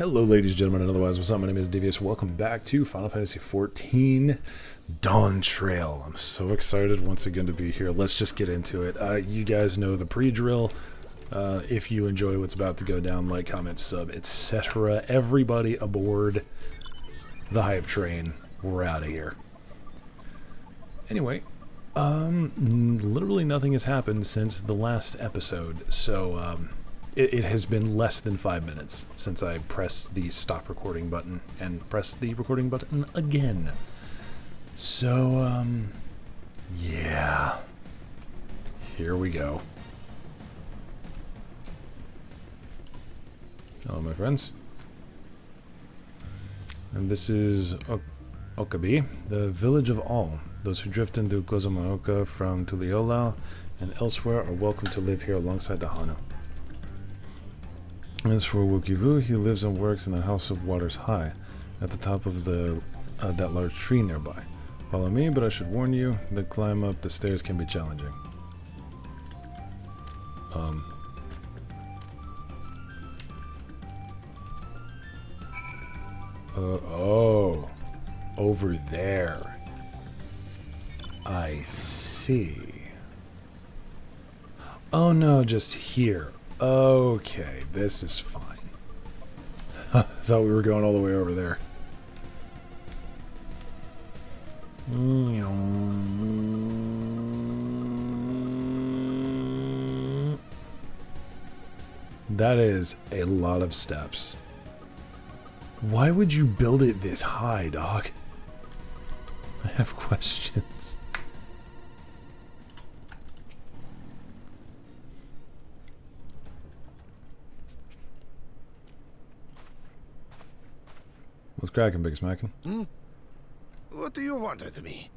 Hello ladies and gentlemen, and otherwise, what's up? My name is Devious. Welcome back to Final Fantasy XIV Dawntrail. I'm so excited once again to be here. Let's just get into it. You guys know the pre-drill. If you enjoy what's about to go down, like, comment, sub, etc. Everybody aboard the hype train. We're out of here. Anyway, literally nothing has happened since the last episode, so it has been less than 5 minutes since I pressed the stop recording button and pressed the recording button again. So, yeah. Here we go. Hello, my friends. And this is Okabe, the village of all. Those who drift into Gozomaoka from Tuliyola and elsewhere are welcome to live here alongside the Hanu. As for Wukivu, he lives and works in the House of Waters High, at the top of that large tree nearby. Follow me, but I should warn you, the climb up the stairs can be challenging. Oh, over there. I see. Oh no, just here. Okay, this is fine. I thought we were going all the way over there. That is a lot of steps. Why would you build it this high, dog? I have questions. What's cracking, Big Smackin'? What do you want with me?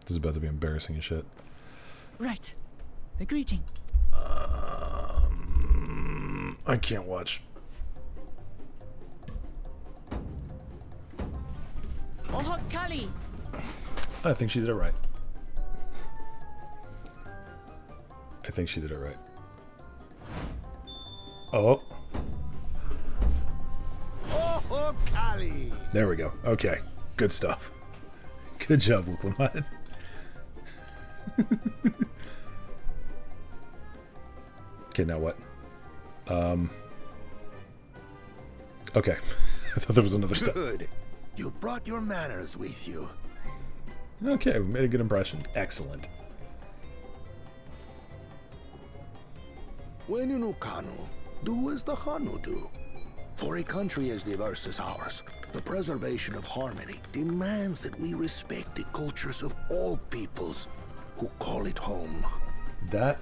This is about to be embarrassing as shit. Right. The greeting. I can't watch. Oh, Kali! I think she did it right. I think she did it right. Oh. Oh, Kali! There we go. Okay. Good stuff. Good job, Wuklamad. Okay, now what? Okay. I thought there was another step. Good. You brought your manners with you. Okay, we made a good impression. Excellent. When in Ukanu, do as the Hanu do. For a country as diverse as ours, the preservation of harmony demands that we respect the cultures of all peoples who call it home. That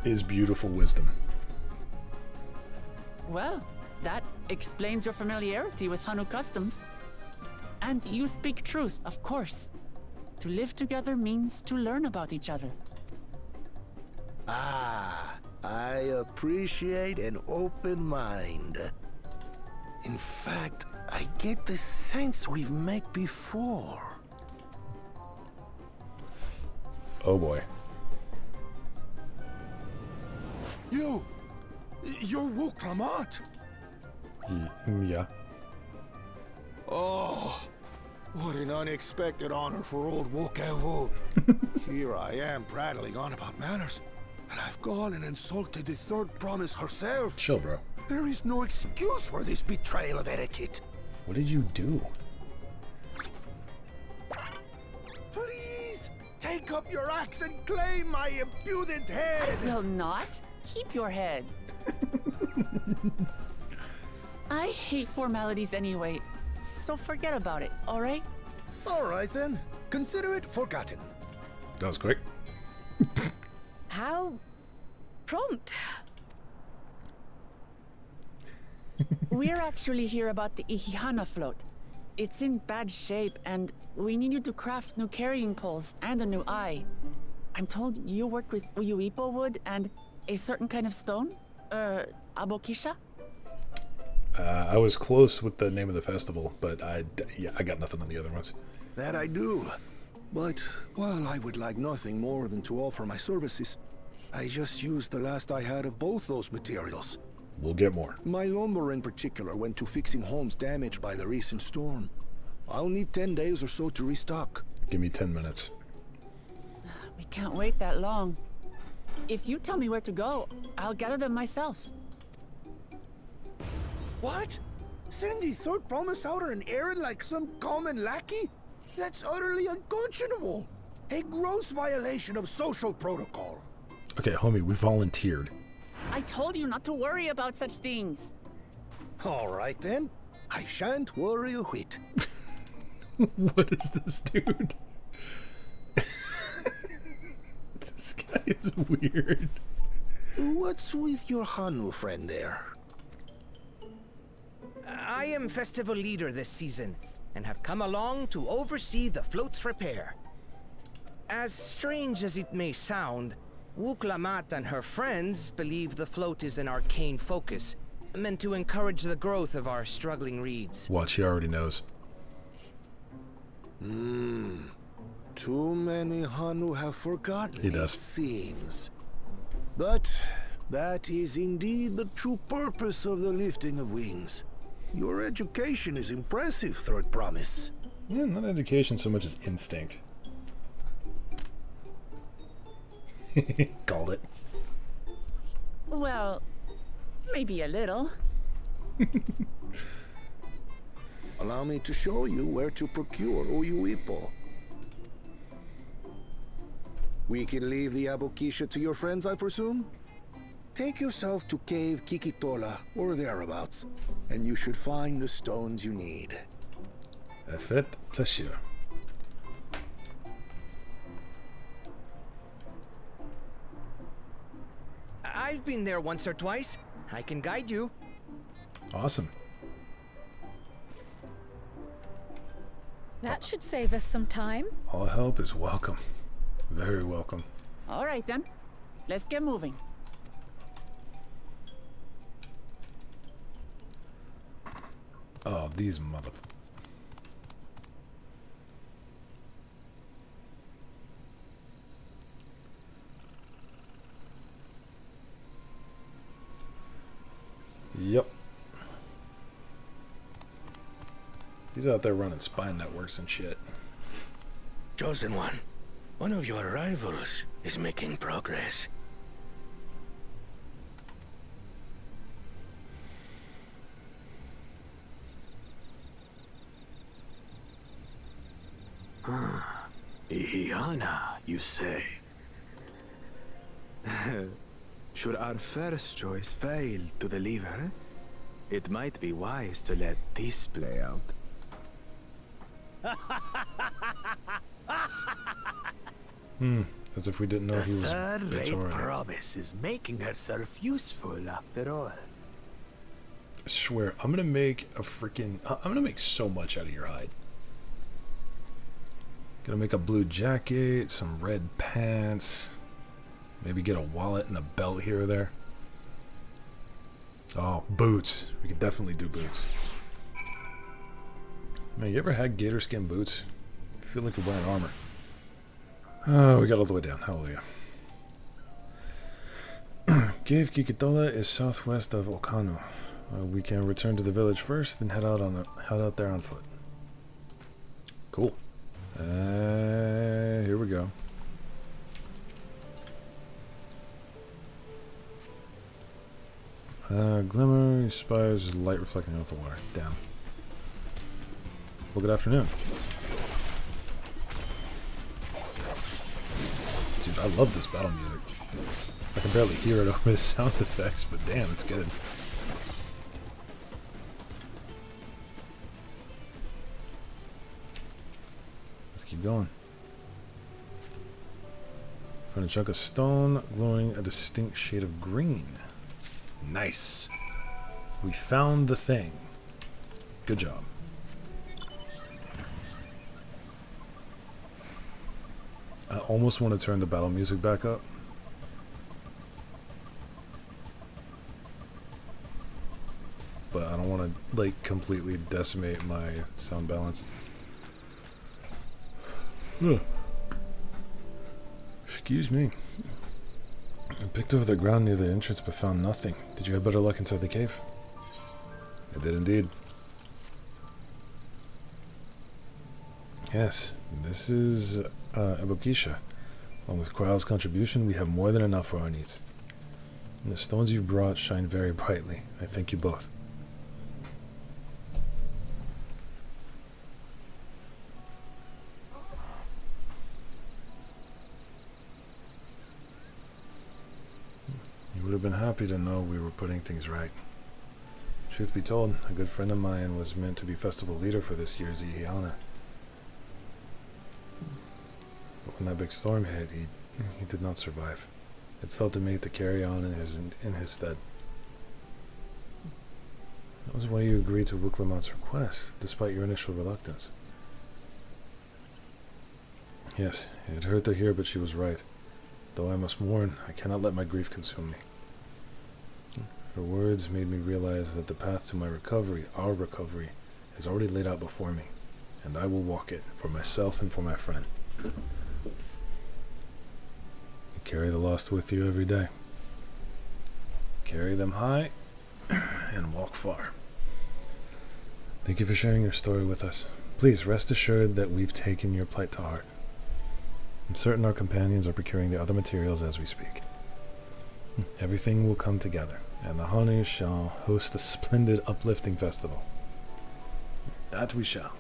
is beautiful wisdom. Well, that explains your familiarity with Hanu customs. And you speak truth, of course. To live together means to learn about each other. Ah, I appreciate an open mind. In fact, I get the sense we've met before. Oh boy. You're Wuklamat? Yeah. Oh, what an unexpected honor for old Wukevu. Here I am prattling on about manners, and I've gone and insulted the third promise herself. Chill, bro. There is no excuse for this betrayal of etiquette. What did you do? Please, take up your axe and claim my impudent head. Will not. Keep your head. I hate formalities anyway, so forget about it, alright? All right then, consider it forgotten. That was quick. How prompt. We're actually here about the Ihihana float. It's in bad shape, and we need you to craft new carrying poles and a new eye. I'm told you worked with Uyuipo wood and a certain kind of stone? Abokisha? I was close with the name of the festival, but I got nothing on the other ones. That I do. But while I would like nothing more than to offer my services, I just used the last I had of both those materials. We'll get more. My lumber in particular went to fixing homes damaged by the recent storm. I'll need 10 days or so to restock. Give me 10 minutes. We can't wait that long. If you tell me where to go, I'll gather them myself. What? Send the third promise out on an errand like some common lackey? That's utterly unconscionable. A gross violation of social protocol. Okay, homie, we volunteered. I told you not to worry about such things. All right then. I shan't worry a whit. What is this dude? This guy is weird. What's with your Hanu friend there? I am festival leader this season, and have come along to oversee the float's repair. As strange as it may sound, Wuklamat and her friends believe the float is an arcane focus, meant to encourage the growth of our struggling reeds. Watch, he already knows. Too many Hanu have forgotten, He does. it seems. But that is indeed the true purpose of the lifting of wings. Your education is impressive, Third Promise. Yeah, not education so much as instinct. Called it. Well, maybe a little. Allow me to show you where to procure Uyuipo. We can leave the Abokisha to your friends, I presume? Take yourself to Cave Kikitola, or thereabouts, and you should find the stones you need. FFXIV. I've been there once or twice. I can guide you. Awesome. That should save us some time. All help is welcome. Very welcome. All right then, let's get moving. Oh, these mother... Yep. He's out there running spy networks and shit. Chosen one of your rivals is making progress. Ihiana, you say? Should our first choice fail to deliver, it might be wise to let this play out. As if we didn't know he was Third-rate Victorian. promise is making herself useful after all. I swear, I'm gonna make a freaking... I'm gonna make so much out of your hide. Gonna make a blue jacket, some red pants, maybe get a wallet and a belt here or there. Oh, boots. We could definitely do boots. Man, you ever had gator skin boots? I feel like you're wearing armor. Oh, we got all the way down. Hallelujah. Cave Kikitola is southwest of Okano. We can return to the village first, then head out there on foot. Cool. Here we go. Glimmer spires light reflecting off the water. Down. Well, good afternoon. Dude, I love this battle music. I can barely hear it over the sound effects, but damn, it's good. Let's keep going. Find a chunk of stone glowing a distinct shade of green. Nice. We found the thing. Good job. I almost want to turn the battle music back up. But I don't want to, like, completely decimate my sound balance. Excuse me. I picked over the ground near the entrance but found nothing. Did you have better luck inside the cave? I did indeed. Yes, this is Ebokisha. Along with Qual's contribution, we have more than enough for our needs. And the stones you brought shine very brightly. I thank you both. You would have been happy to know we were putting things right. Truth be told, a good friend of mine was meant to be festival leader for this year's Ihana. But when that big storm hit, he did not survive. It fell to me to carry on in his stead. That was why you agreed to Wuklamat's request, despite your initial reluctance. Yes, it hurt to hear, but she was right. Though I must mourn, I cannot let my grief consume me. Her words made me realize that the path to my recovery, our recovery, is already laid out before me, and I will walk it for myself and for my friend. You carry the lost with you every day. Carry them high and walk far. Thank you for sharing your story with us. Please rest assured that we've taken your plight to heart. I'm certain our companions are procuring the other materials as we speak. Everything will come together, and the Hanu shall host a splendid, uplifting festival. That we shall.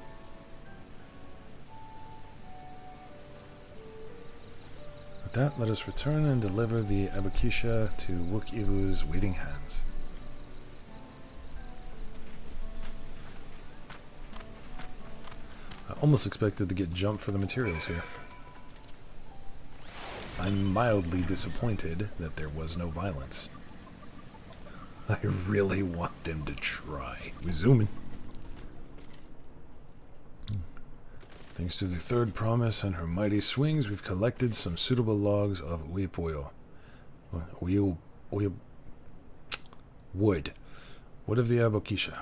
With that, let us return and deliver the Ebokisha to Wook Ivu's waiting hands. I almost expected to get jumped for the materials here. I'm mildly disappointed that there was no violence. I really want them to try. We zooming. Thanks to the third promise and her mighty swings, we've collected some suitable logs of wood. Wood of the Ebokisha.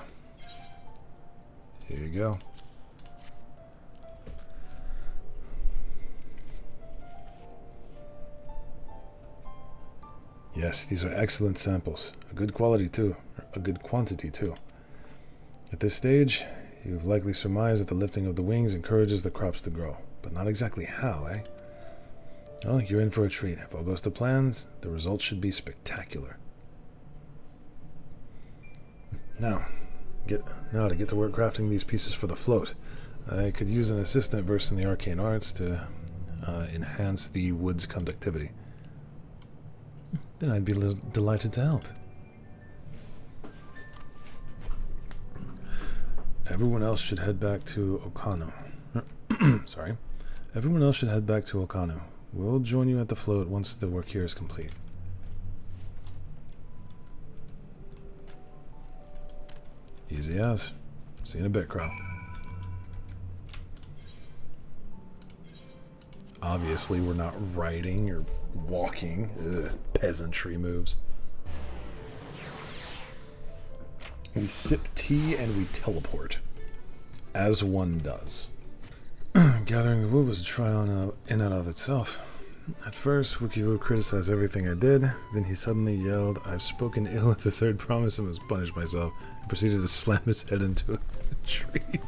Here you go. Yes, these are excellent samples. A good quality too. A good quantity too. At this stage, you've likely surmised that the lifting of the wings encourages the crops to grow. But not exactly how, eh? Well, you're in for a treat. If all goes to plans, the results should be spectacular. Now to get to work crafting these pieces for the float. I could use an assistant versed in the arcane arts to enhance the wood's conductivity. Then I'd be delighted to help. Everyone else should head back to Okano. Sorry. Everyone else should head back to Okano. We'll join you at the float once the work here is complete. Easy as. See you in a bit, Crow. Obviously, we're not riding or walking. Ugh, peasantry moves. We sip tea and we teleport. As one does. Gathering the wood was a try on in and of itself. At first, Wukivu criticized everything I did. Then he suddenly yelled, "I've spoken ill of the third promise," and was punished myself. And proceeded to slam his head into a tree.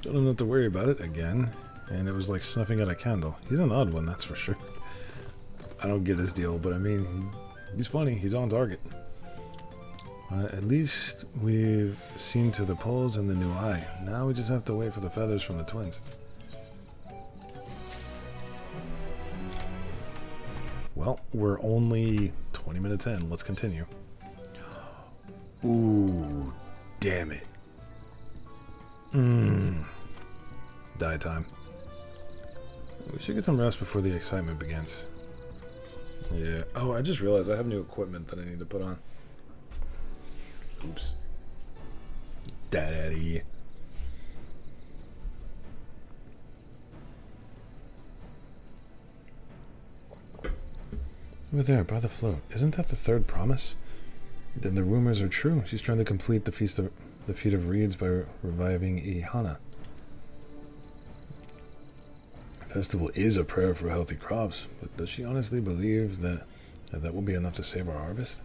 Told him not to worry about it again. And it was like snuffing at a candle. He's an odd one, that's for sure. I don't get his deal, but I mean, he's funny. He's on target. At least we've seen to the poles and the new eye. Now we just have to wait for the feathers from the twins. Well, we're only 20 minutes in. Let's continue. Ooh, damn it. It's die time. We should get some rest before the excitement begins. Yeah. Oh, I just realized I have new equipment that I need to put on. Oops. Daddy. Over there, by the float. Isn't that the third promise? Then the rumors are true. She's trying to complete the feat of reeds by reviving Ihana. The festival is a prayer for healthy crops, but does she honestly believe that That will be enough to save our harvest.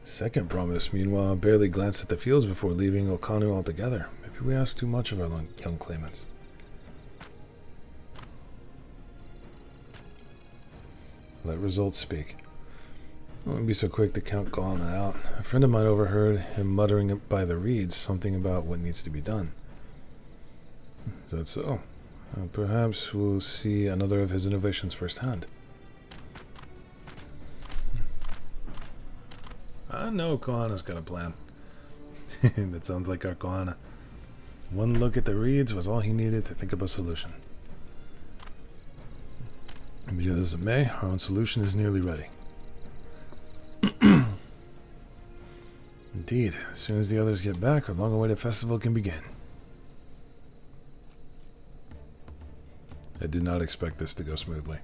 Second promise, meanwhile, barely glanced at the fields before leaving Okanu altogether. Maybe we ask too much of our young claimants. Let results speak. I wouldn't be so quick to count Galna out. A friend of mine overheard him muttering by the reeds something about what needs to be done. Is that so? Perhaps we'll see another of his innovations firsthand. I know Kohana's got a plan. That sounds like our Kohana. One look at the reeds was all he needed to think of a solution. Be this as it may, our own solution is nearly ready. Indeed, as soon as the others get back, our long-awaited festival can begin. I did not expect this to go smoothly.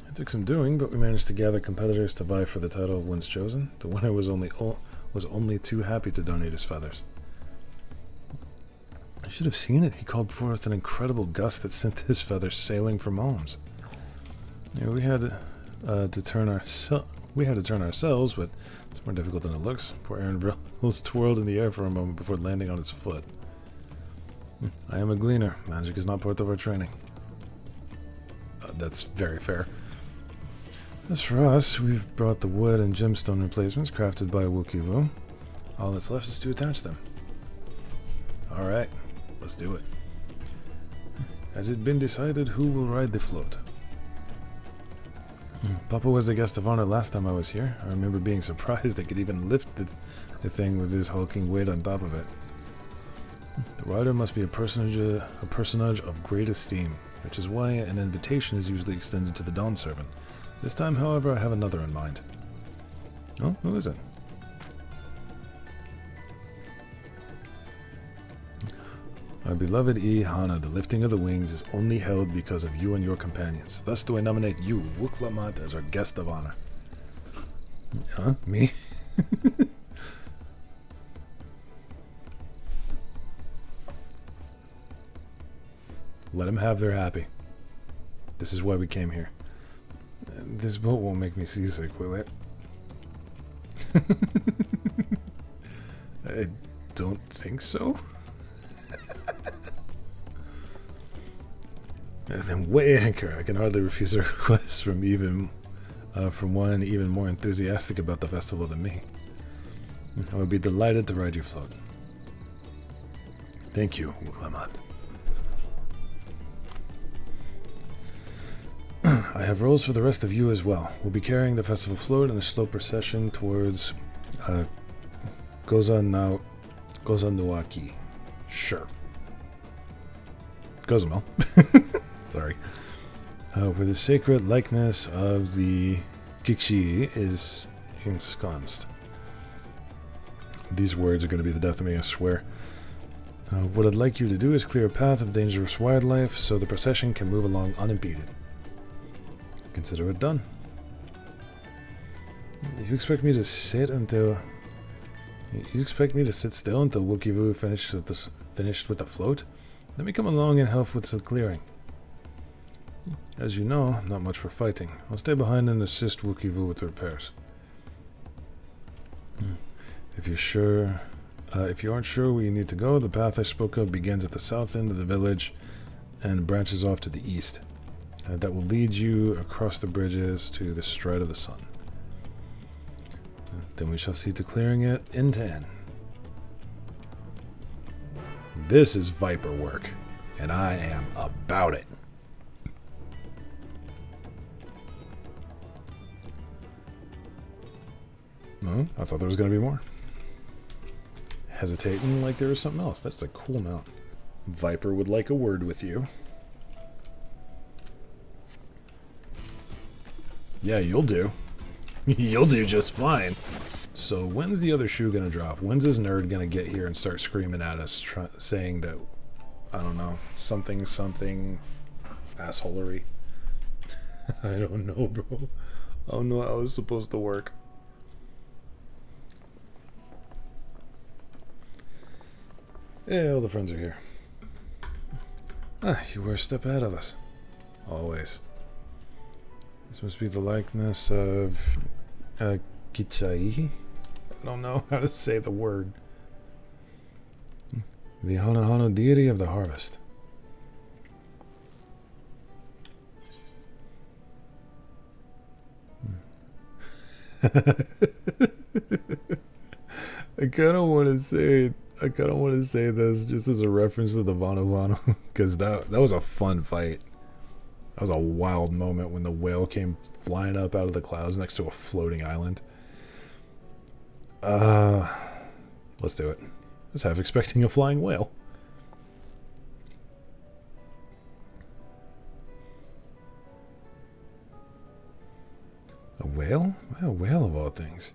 It took some doing, but we managed to gather competitors to vie for the title of Winds Chosen. The winner was only too happy to donate his feathers. I should have seen it. He called forth an incredible gust that sent his feathers sailing for Moms. Yeah, we had to turn ourselves, but it's more difficult than it looks. Poor Aaron was twirled in the air for a moment before landing on his foot. I am a gleaner. Magic is not part of our training. That's very fair. As for us, we've brought the wood and gemstone replacements crafted by Wukivu. All that's left is to attach them. Alright, let's do it. Has it been decided who will ride the float? Papa was the guest of honor last time I was here. I remember being surprised they could even lift the thing with his hulking weight on top of it. The rider must be a personage of great esteem, which is why an invitation is usually extended to the Dawn Servant. This time, however, I have another in mind. Oh, who is it? Our beloved Ihana, the lifting of the wings is only held because of you and your companions. Thus do I nominate you, Wuklamat, as our guest of honor. Huh? Me? Let them have their happy. This is why we came here. This boat won't make me seasick, will it? I don't think so. Then weigh anchor. I can hardly refuse a request from one even more enthusiastic about the festival than me. I would be delighted to ride your float. Thank you, Wuklamat. I have roles for the rest of you as well. We'll be carrying the festival float in a slow procession towards Gozanuaki. Sure. Gozumel. Sorry. Where the sacred likeness of the Kikshi is ensconced. These words are going to be the death of me, I swear. What I'd like you to do is clear a path of dangerous wildlife so the procession can move along unimpeded. Consider it done. You expect me to sit still until Wukivu finished with the float? Let me come along and help with some clearing. As you know, not much for fighting. I'll stay behind and assist Wukivu with the repairs. If you aren't sure where you need to go, the path I spoke of begins at the south end of the village and branches off to the east. That will lead you across the bridges to the stride of the sun. Then we shall see to clearing it end to end. This is Viper work, and I am about it. No, I thought there was going to be more. Hesitating like there was something else. That's a cool mount. Viper would like a word with you. Yeah, you'll do. You'll do just fine. So when's the other shoe gonna drop? When's this nerd gonna get here and start screaming at us, saying that, I don't know, something assholery? I don't know, bro. I don't know how it's supposed to work. Yeah, all the friends are here. Ah, you were a step ahead of us. Always. This must be the likeness of Kichai. I don't know how to say the word. The Hana deity of the harvest. I kind of want to say this just as a reference to the Vano because that was a fun fight. That was a wild moment when the whale came flying up out of the clouds next to a floating island. Let's do it. I was half expecting a flying whale. A whale? A whale of all things.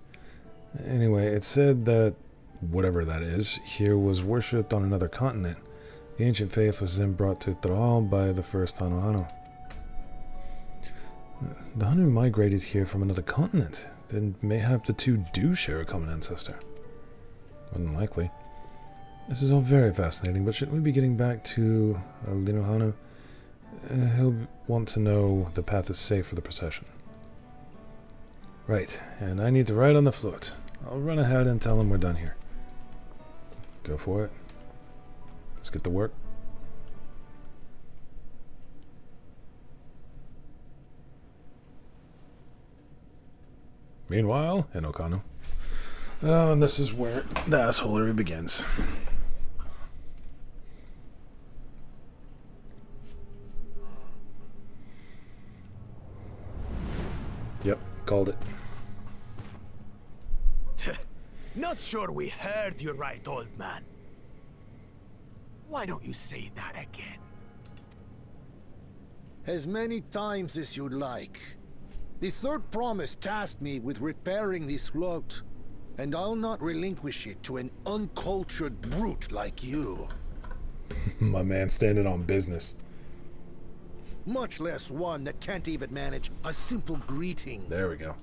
Anyway, it said that whatever that is here was worshipped on another continent. The ancient faith was then brought to Thrall by the first Hano. The Hanu migrated here from another continent. Then mayhap the two do share a common ancestor. More than likely. This is all very fascinating, but shouldn't we be getting back to Linohanu? He'll want to know the path is safe for the procession. Right, and I need to ride on the float. I'll run ahead and tell him we're done here. Go for it. Let's get to work. Meanwhile, in Okano. Oh, and this is where the assholery begins. Yep, called it. Not sure we heard you right, old man. Why don't you say that again? As many times as you'd like. The third promise tasked me with repairing this float, and I'll not relinquish it to an uncultured brute like you. My man standing on business. Much less one that can't even manage a simple greeting. There we go.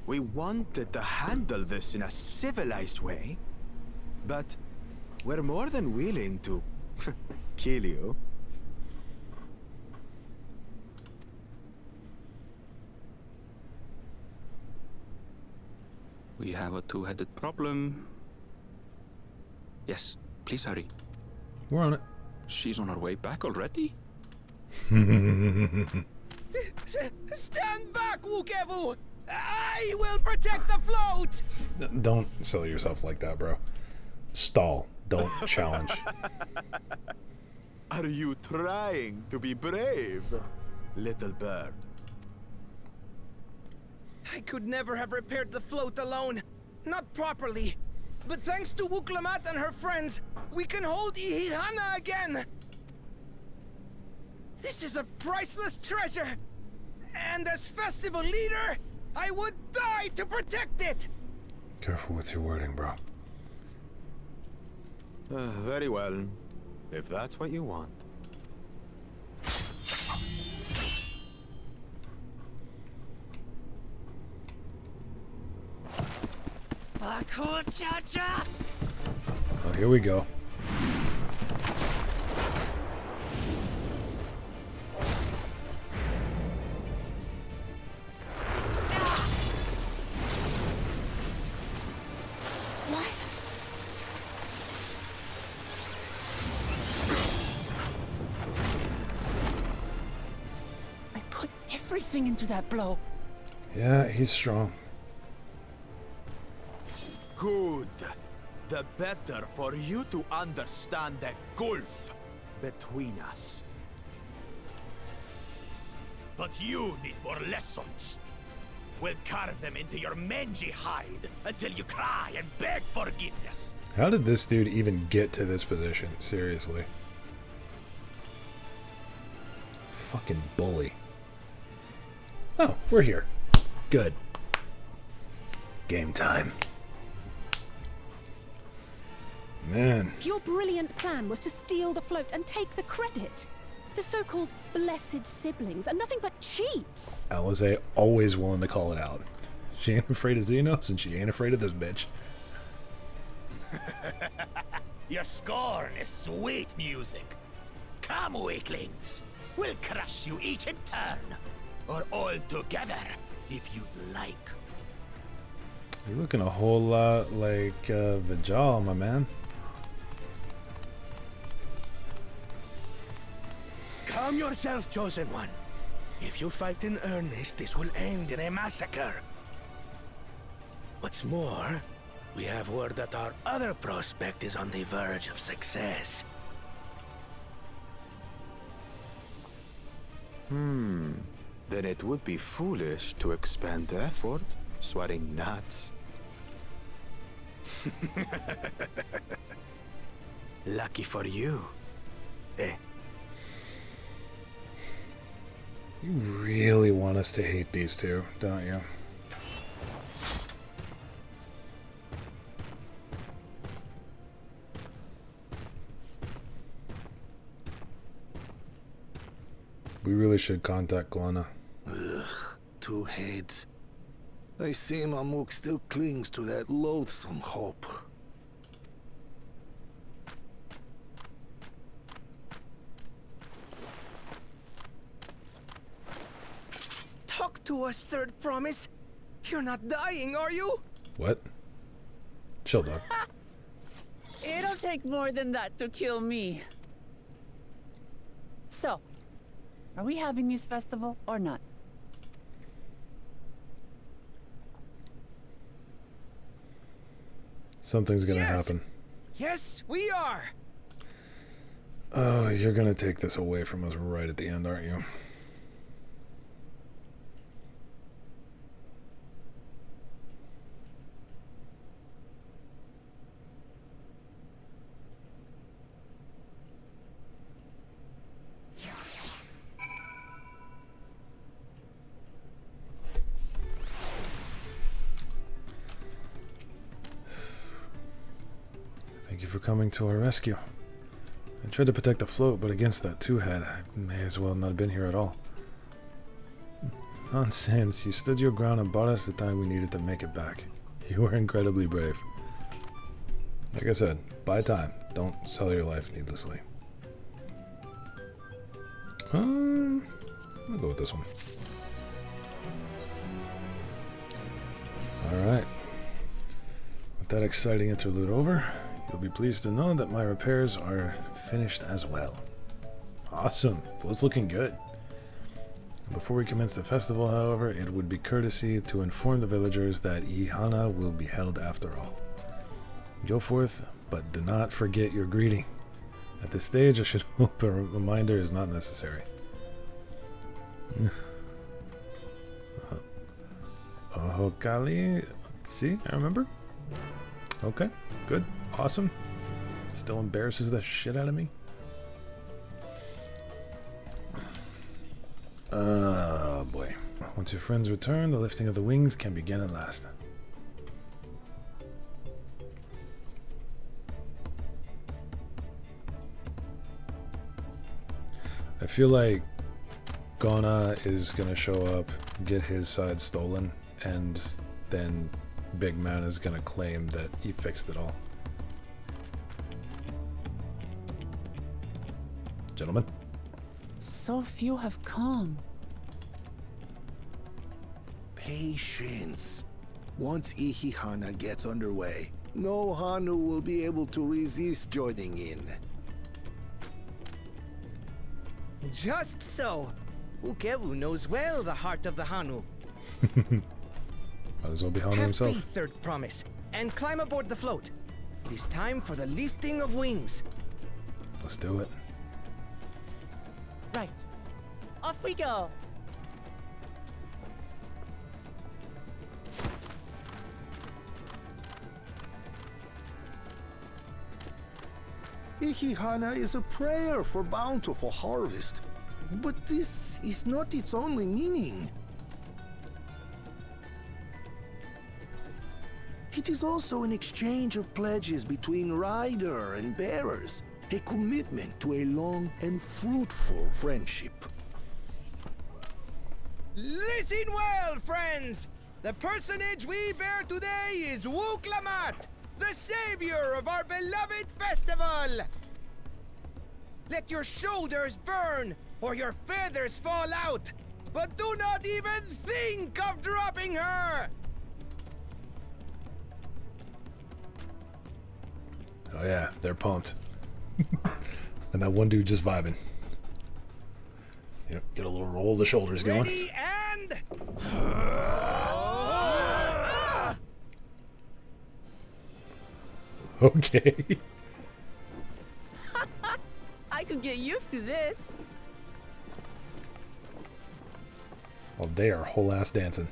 We wanted to handle this in a civilized way, but we're more than willing to kill you. We have a two-headed problem. Yes, please hurry. We're on it. She's on her way back already? Stand back, Wukevu! I will protect the float! Don't sell yourself like that, bro. Stall. Don't challenge. Are you trying to be brave, little bird? I could never have repaired the float alone. Not properly. But thanks to Wuklamat and her friends, we can hold Ihihana again! This is a priceless treasure! And as festival leader, I would die to protect it! Careful with your wording, bro. Very well, if that's what you want. Oh, here we go. I put everything into that blow. Yeah, he's strong. Good. The better for you to understand the gulf between us. But you need more lessons. We'll carve them into your mangy hide until you cry and beg forgiveness. How did this dude even get to this position? Seriously. Fucking bully. Oh, we're here. Good. Game time. Man. Your brilliant plan was to steal the float and take the credit. The so-called blessed siblings are nothing but cheats. Alize always willing to call it out. She ain't afraid of Xenos, and she ain't afraid of this bitch. Your scorn is sweet music. Come, weaklings. We'll crush you each in turn. Or all together, if you'd like. You're looking a whole lot like Vijal, my man. Calm yourself, Chosen One. If you fight in earnest, this will end in a massacre. What's more, we have word that our other prospect is on the verge of success. Then it would be foolish to expend effort sweating nuts. Lucky for you. Eh? You really want us to hate these two, don't you? We really should contact Guana. Ugh, two heads. I see Mamuk still clings to that loathsome hope. Talk to us, Third Promise. You're not dying, are you? What? Chill, dog. It'll take more than that to kill me. So, are we having this festival or not? Something's gonna Yes. happen. Yes, we are. Oh, you're gonna take this away from us right at the end, aren't you? Thank you for coming to our rescue. I tried to protect the float, but against that two-head, I may as well not have been here at all. Nonsense, you stood your ground and bought us the time we needed to make it back. You were incredibly brave. Like I said, buy time. Don't sell your life needlessly. I'll go with this one. Alright. With that exciting interlude over, you'll be pleased to know that my repairs are finished as well. Awesome. Float's looking good. Before we commence the festival, however, it would be courtesy to inform the villagers that Ihana will be held after all. Go forth, but do not forget your greeting. At this stage, I should hope a reminder is not necessary. Ohokali. See, I remember. Okay, good, awesome. Still embarrasses the shit out of me. Oh boy. Once your friends return, the lifting of the wings can begin at last. I feel like Ghana is gonna show up, get his side stolen, and then Big Man is gonna claim that he fixed it all. Gentlemen? So few have come. Patience. Once Ihihana gets underway, no Hanu will be able to resist joining in. Just so. Ukewu knows well the heart of the Hanu. Might as well be Hanu Have himself. faith, Third Promise, and climb aboard the float. It is time for the lifting of wings. Let's do it. Right. Off we go. Ihihana is a prayer for bountiful harvest. But this is not its only meaning. It is also an exchange of pledges between rider and bearers, a commitment to a long and fruitful friendship. Listen well, friends! The personage we bear today is Wuklamat, the savior of our beloved festival! Let your shoulders burn, or your feathers fall out. But do not even think of dropping her! Oh yeah, they're pumped. And that one dude just vibing. Yep, get a little roll of the shoulders going. Ready and... Okay. I could get used to this. Oh, they are whole ass dancing.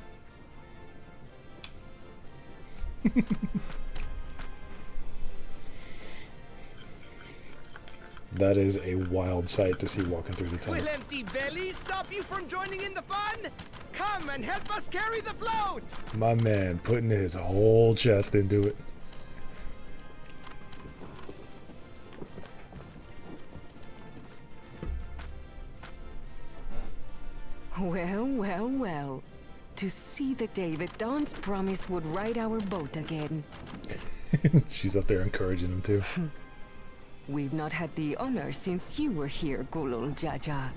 That is a wild sight to see walking through the tunnel. Will empty bellies stop you from joining in the fun? Come and help us carry the float! My man putting his whole chest into it. Well, well, well. To see the day that Dawn's promise would ride our boat again. She's up there encouraging him too. We've not had the honor since you were here, Gulul Jaja.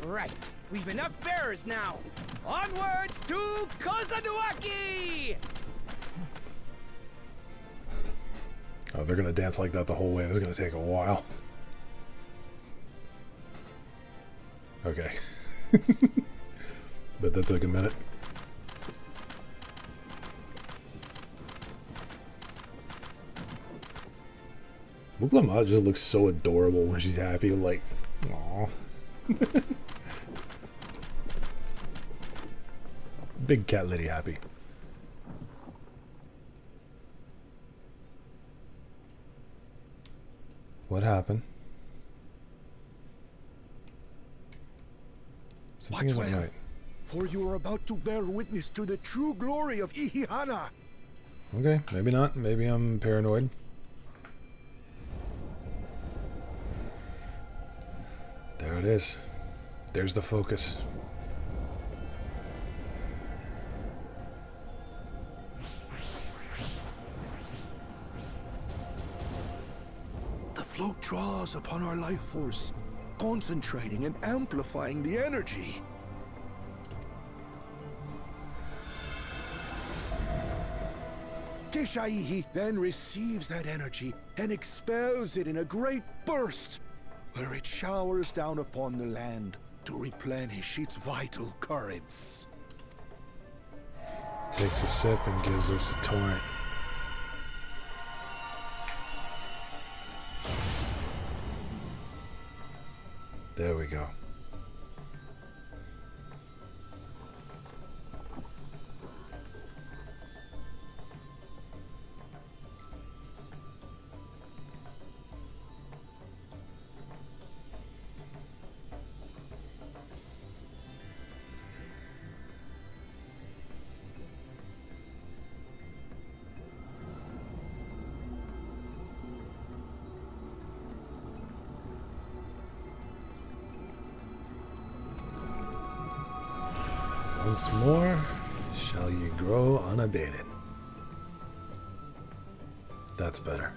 Right, we've enough bearers now. Onwards to Kozanuaki! Oh, they're gonna dance like that the whole way. This is gonna take a while. Okay. But that took a minute. Wuklama just looks so adorable when she's happy, like, aww. Big cat lady happy. What happened? Something Watch isn't well, right. for you are about to bear witness to the true glory of Ihihana. Okay, maybe not. Maybe I'm paranoid. There it is. There's the focus. The float draws upon our life force, concentrating and amplifying the energy. Keshaihi then receives that energy and expels it in a great burst, where it showers down upon the land to replenish its vital currents. Takes a sip and gives us a torrent. There we go. Once more shall you grow unabated. That's better.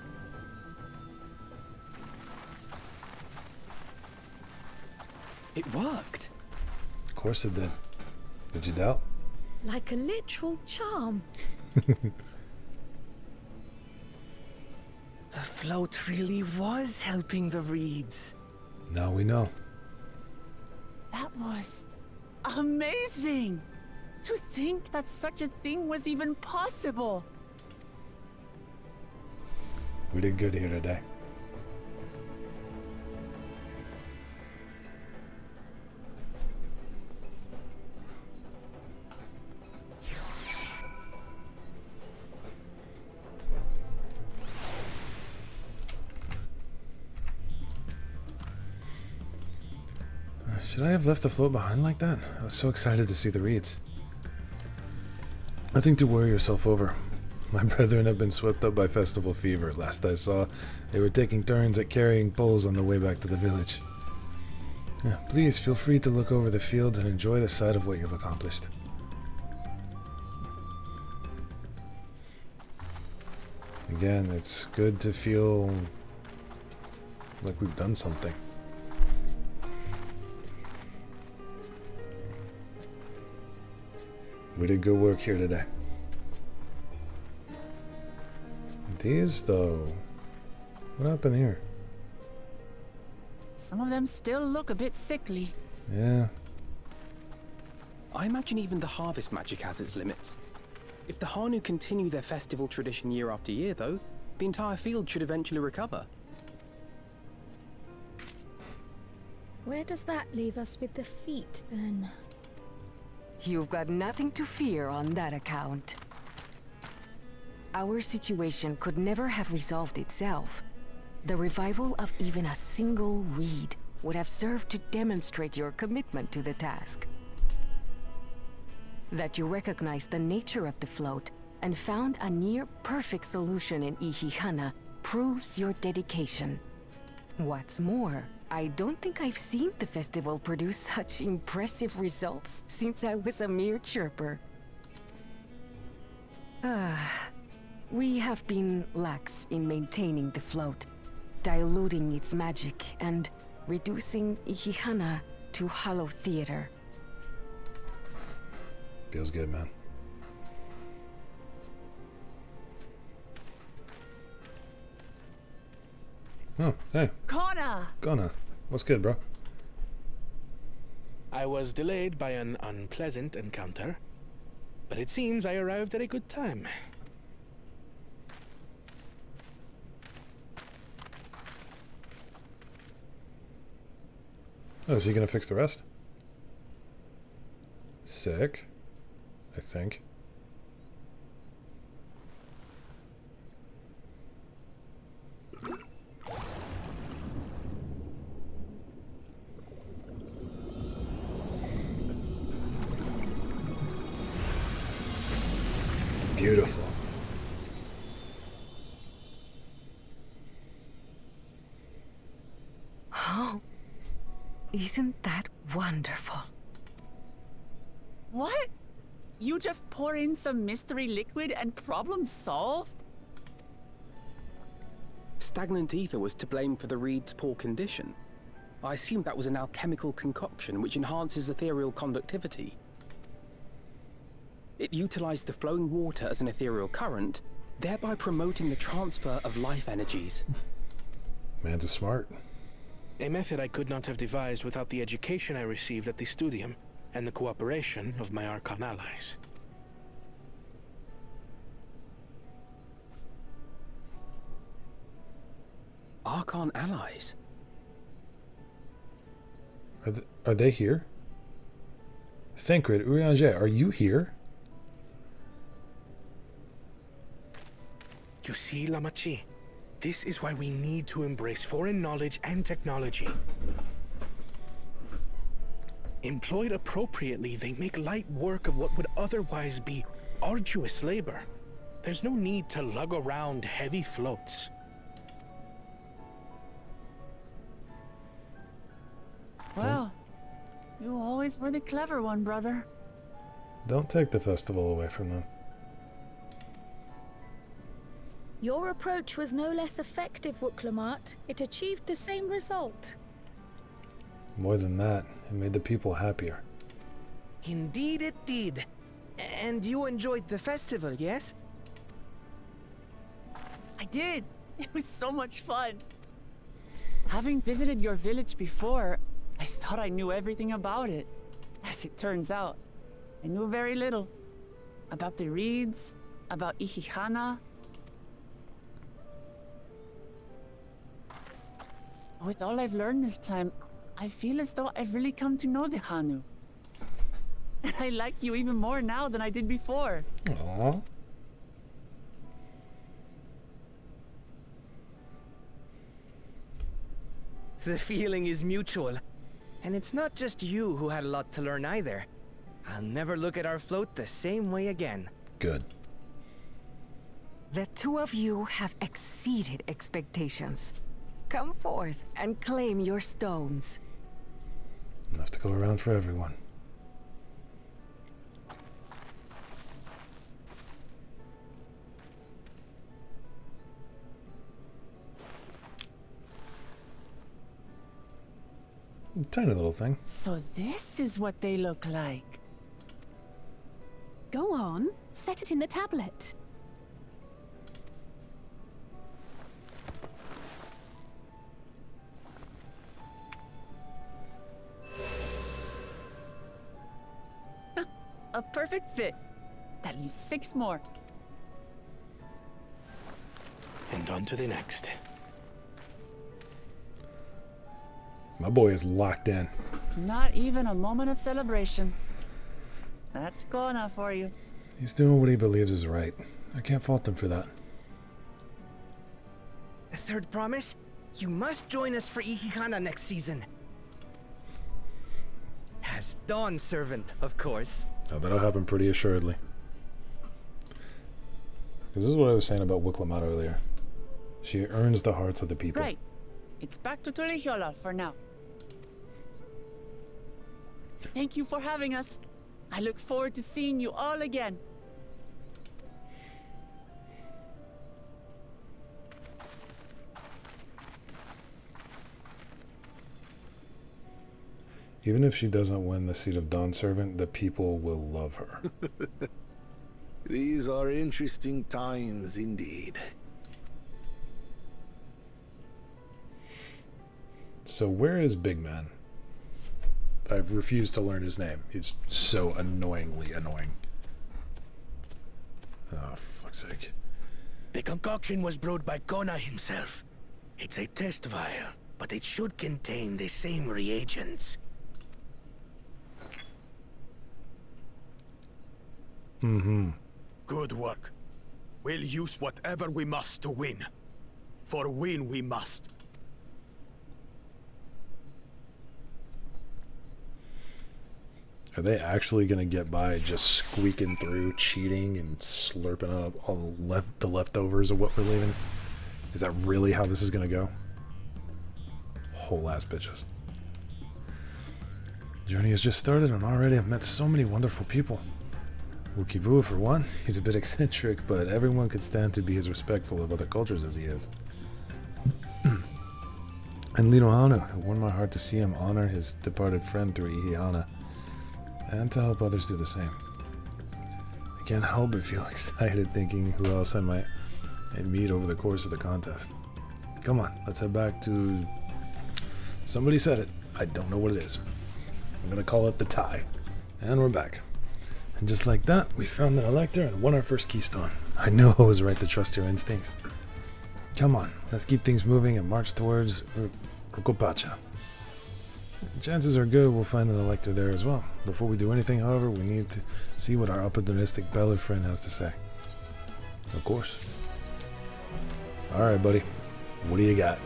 It worked. Of course it did. Did you doubt? Like a literal charm. The float really was helping the reeds. Now we know. That was amazing! To think that such a thing was even possible. We did good here today. Should I have left the float behind like that? I was so excited to see the reeds. Nothing to worry yourself over. My brethren have been swept up by festival fever. Last I saw, they were taking turns at carrying poles on the way back to the village. Please feel free to look over the fields and enjoy the sight of what you've accomplished. Again, it's good to feel like we've done something. We did good work here today. These, though, what happened here? Some of them still look a bit sickly. Yeah. I imagine even the harvest magic has its limits. If the Hanu continue their festival tradition year after year, though, the entire field should eventually recover. Where does that leave us with the feet, then? You've got nothing to fear on that account. Our situation could never have resolved itself. The revival of even a single reed would have served to demonstrate your commitment to the task. That you recognize the nature of the float and found a near-perfect solution in Ihihana proves your dedication. What's more, I don't think I've seen the festival produce such impressive results since I was a mere chirper. We have been lax in maintaining the float, diluting its magic and reducing Ihihana to hollow theater. Feels good, man. Oh, hey. Gonna. What's good, bro? I was delayed by an unpleasant encounter, but it seems I arrived at a good time. Oh, is he gonna fix the rest? Sick. I think. Beautiful. Oh, isn't that wonderful? What? You just pour in some mystery liquid and problem solved? Stagnant ether was to blame for the reed's poor condition. I assumed that was an alchemical concoction which enhances ethereal conductivity. It utilized the flowing water as an ethereal current, thereby promoting the transfer of life energies. Man's smart. A method I could not have devised without the education I received at the studium and the cooperation of my Archon allies. Archon allies? Are they here? Thancred, Urianger, are you here? You see, Lamachi, this is why we need to embrace foreign knowledge and technology. Employed appropriately, they make light work of what would otherwise be arduous labor. There's no need to lug around heavy floats. Well, you always were the clever one, brother. Don't take the festival away from them. Your approach was no less effective, Wooklamat. It achieved the same result. More than that, it made the people happier. Indeed it did. And you enjoyed the festival, yes? I did. It was so much fun. Having visited your village before, I thought I knew everything about it. As it turns out, I knew very little. About the reeds, about Ihihana. With all I've learned this time, I feel as though I've really come to know the Hanu. And I like you even more now than I did before. Aww. The feeling is mutual. And it's not just you who had a lot to learn either. I'll never look at our float the same way again. Good. The two of you have exceeded expectations. Come forth and claim your stones. Enough to go around for everyone. Tiny little thing. So this is what they look like. Go on, set it in the tablet. A perfect fit. That leaves 6 more. And on to the next. My boy is locked in. Not even a moment of celebration. That's Kona for you. He's doing what he believes is right. I can't fault him for that. A third promise? You must join us for Ihihana next season. As Dawn Servant, of course. Oh, that'll happen pretty assuredly. Because this is what I was saying about Wicklamat earlier. She earns the hearts of the people. Right. It's back to Tulihiola for now. Thank you for having us. I look forward to seeing you all again. Even if she doesn't win the seat of Dawn Servant, the people will love her. These are interesting times indeed. So where is Big Man? I refuse to learn his name. He's so annoyingly annoying. Oh, for fuck's sake. The concoction was brewed by Kona himself. It's a test vial, but it should contain the same reagents. Good work. We'll use whatever we must to win. For win we must. Are they actually going to get by just squeaking through, cheating, and slurping up all the leftovers of what we're leaving? Is that really how this is going to go? Whole ass bitches. Journey has just started and already I've met so many wonderful people. Wukivu, for one, he's a bit eccentric, but everyone could stand to be as respectful of other cultures as he is. And Linohanu, it warmed my heart to see him honor his departed friend through Ihihana, and to help others do the same. I can't help but feel excited thinking who else I might meet over the course of the contest. Come on, let's head back to... Somebody said it. I don't know what it is. I'm gonna call it the tie. And we're back. And just like that, we found an elector and won our first keystone. I knew I was right to trust your instincts. Come on, let's keep things moving and march towards Rukopacha. Chances are good we'll find an elector there as well. Before we do anything, however, we need to see what our opportunistic Beller friend has to say. Of course. Alright, buddy. What do you got?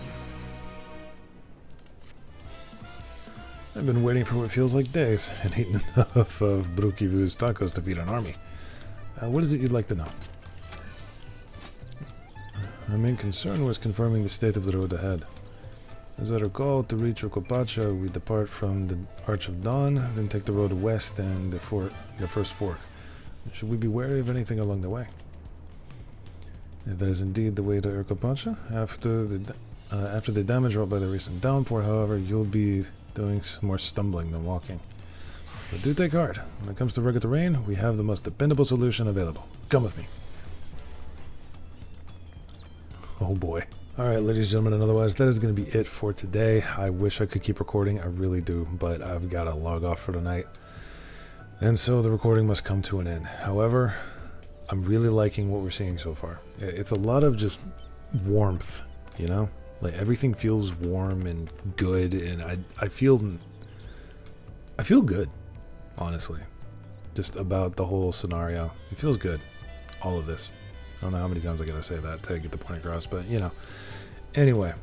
I've been waiting for what feels like days, and eaten enough of Brukivu's tacos to feed an army. What is it you'd like to know? My main concern was confirming the state of the road ahead. As I recall, to reach Rukopacha, we depart from the Arch of Dawn, then take the road west and the first fork. Should we be wary of anything along the way? If that is indeed the way to Rukopacha, after the damage wrought by the recent downpour, however, you'll be doing some more stumbling than walking. But do take heart. When it comes to rugged terrain, we have the most dependable solution available. Come with me. Oh boy. Alright, ladies and gentlemen, and otherwise, that is going to be it for today. I wish I could keep recording, I really do, but I've got to log off for tonight. And so the recording must come to an end. However, I'm really liking what we're seeing so far. It's a lot of just warmth, you know? Like, everything feels warm and good, and I feel good, honestly. Just about the whole scenario. It feels good. All of this. I don't know how many times I gotta say that to get the point across, but you know. Anyway,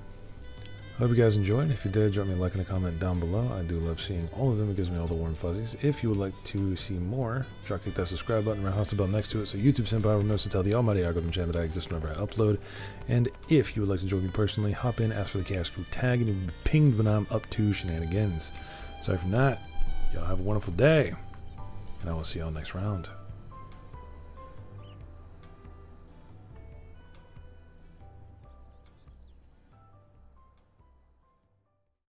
hope you guys enjoyed. If you did, drop me a like and a comment down below. I do love seeing all of them. It gives me all the warm fuzzies. If you would like to see more, click that subscribe button right the bell next to it so YouTube Senpai remembers to tell the almighty algorithm channel that I exist whenever I upload. And if you would like to join me personally, hop in, ask for the Chaos Crew tag, and you'll be pinged when I'm up to shenanigans. Aside from that, y'all have a wonderful day, and I will see y'all next round.